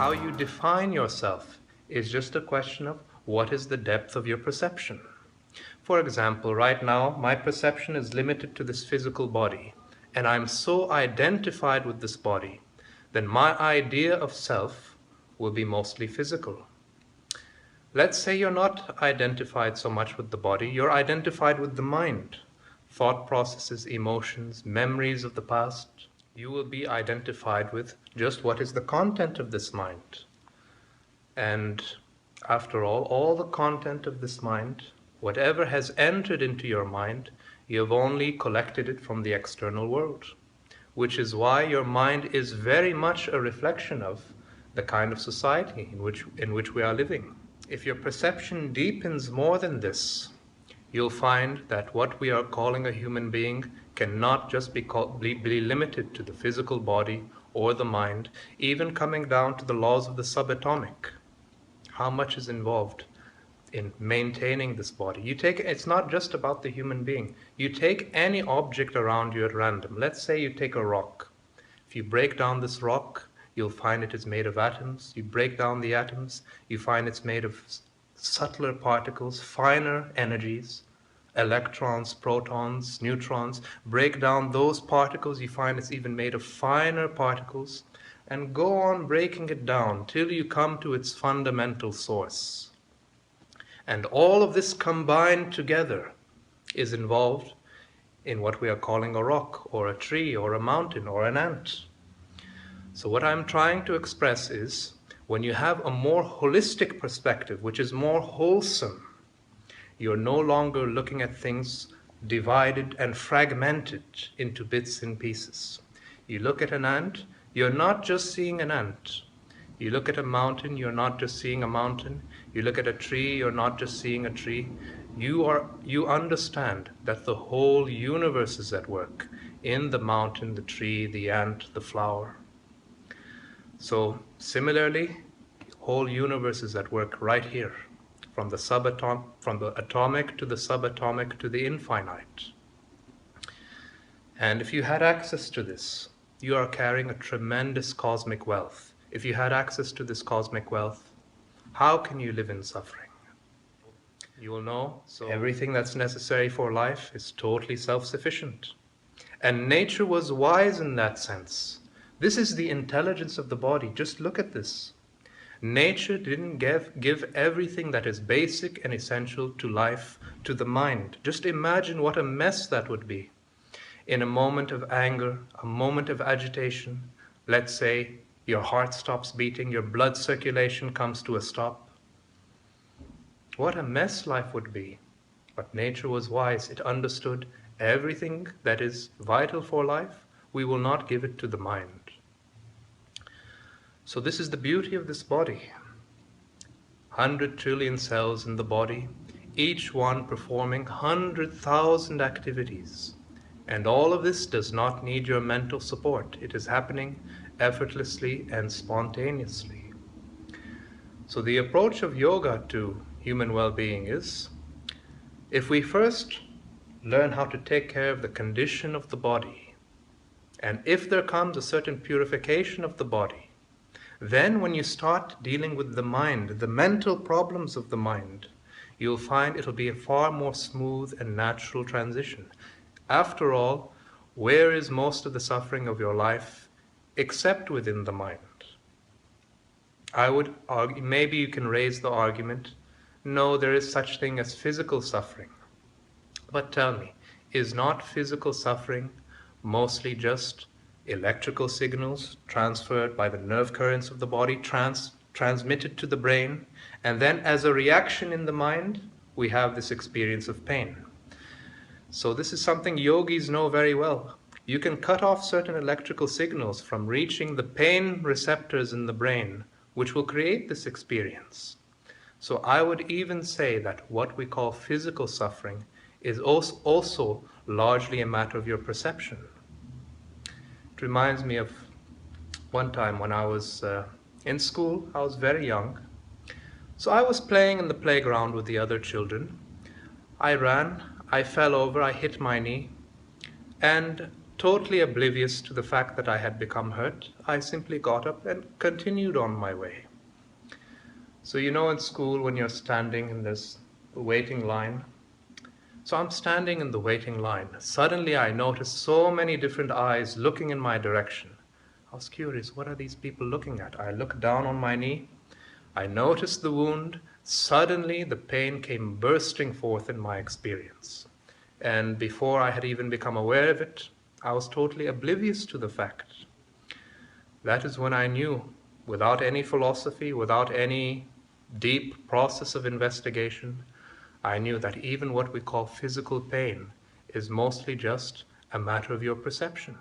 how you define yourself is just a question of what is the depth of your perception. For example, right now, my perception is limited to this physical body, and I'm so identified with this body, then my idea of self will be mostly physical. Let's say you're not identified so much with the body, you're identified with the mind, thought processes, emotions, memories of the past. You will be identified with just what is the content of this mind. And after all the content of this mind, whatever has entered into your mind, you have only collected it from the external world, which is why your mind is very much a reflection of the kind of society in which we are living. If your perception deepens more than this, you'll find that what we are calling a human being cannot just be limited to the physical body or the mind, even coming down to the laws of the subatomic. How much is involved in maintaining this body? It's not just about the human being. You take any object around you at random. Let's say you take a rock. If you break down this rock, you'll find it is made of atoms. You break down the atoms, you find it's made of subtler particles, finer energies, electrons, protons, neutrons. Break down those particles, you find it's even made of finer particles, and go on breaking it down till you come to its fundamental source. And all of this combined together is involved in what we are calling a rock, or a tree, or a mountain, or an ant. So what I'm trying to express is, when you have a more holistic perspective, which is more wholesome, you're no longer looking at things divided and fragmented into bits and pieces. You look at an ant, you're not just seeing an ant. You look at a mountain, you're not just seeing a mountain. You look at a tree, you're not just seeing a tree. You understand that the whole universe is at work in the mountain, the tree, the ant, the flower. So similarly, the whole universe is at work right here, from the atomic to the subatomic to the infinite. And if you had access to this, you are carrying a tremendous cosmic wealth. If you had access to this cosmic wealth, how can you live in suffering? You will know, so everything that's necessary for life is totally self-sufficient. And nature was wise in that sense. This is the intelligence of the body. Just look at this. Nature didn't give everything that is basic and essential to life to the mind. Just imagine what a mess that would be. In a moment of anger, a moment of agitation, let's say your heart stops beating, your blood circulation comes to a stop. What a mess life would be. But nature was wise. It understood everything that is vital for life, we will not give it to the mind. So this is the beauty of this body. 100 trillion cells in the body, each one performing 100,000 activities. And all of this does not need your mental support. It is happening effortlessly and spontaneously. So the approach of yoga to human well-being is, if we first learn how to take care of the condition of the body, and if there comes a certain purification of the body, then when you start dealing with the mind, the mental problems of the mind, you'll find it'll be a far more smooth and natural transition. After all, where is most of the suffering of your life except within the mind? I would argue, maybe you can raise the argument, no, there is such thing as physical suffering. But tell me, is not physical suffering mostly just electrical signals transferred by the nerve currents of the body, transmitted to the brain, and then as a reaction in the mind, we have this experience of pain. So this is something yogis know very well. You can cut off certain electrical signals from reaching the pain receptors in the brain, which will create this experience. So I would even say that what we call physical suffering is also largely a matter of your perception. It reminds me of one time when I was in school. I was very young. So I was playing in the playground with the other children. I ran, I fell over, I hit my knee, and Totally oblivious to the fact that I had become hurt, I simply got up and continued on my way. So, in school when you're standing in this waiting line, so I'm standing in the waiting line. Suddenly I noticed so many different eyes looking in my direction. I was curious, what are these people looking at? I looked down on my knee. I noticed the wound. Suddenly the pain came bursting forth in my experience. And before I had even become aware of it, I was totally oblivious to the fact. That is when I knew, without any philosophy, without any deep process of investigation, I knew that even what we call physical pain is mostly just a matter of your perception.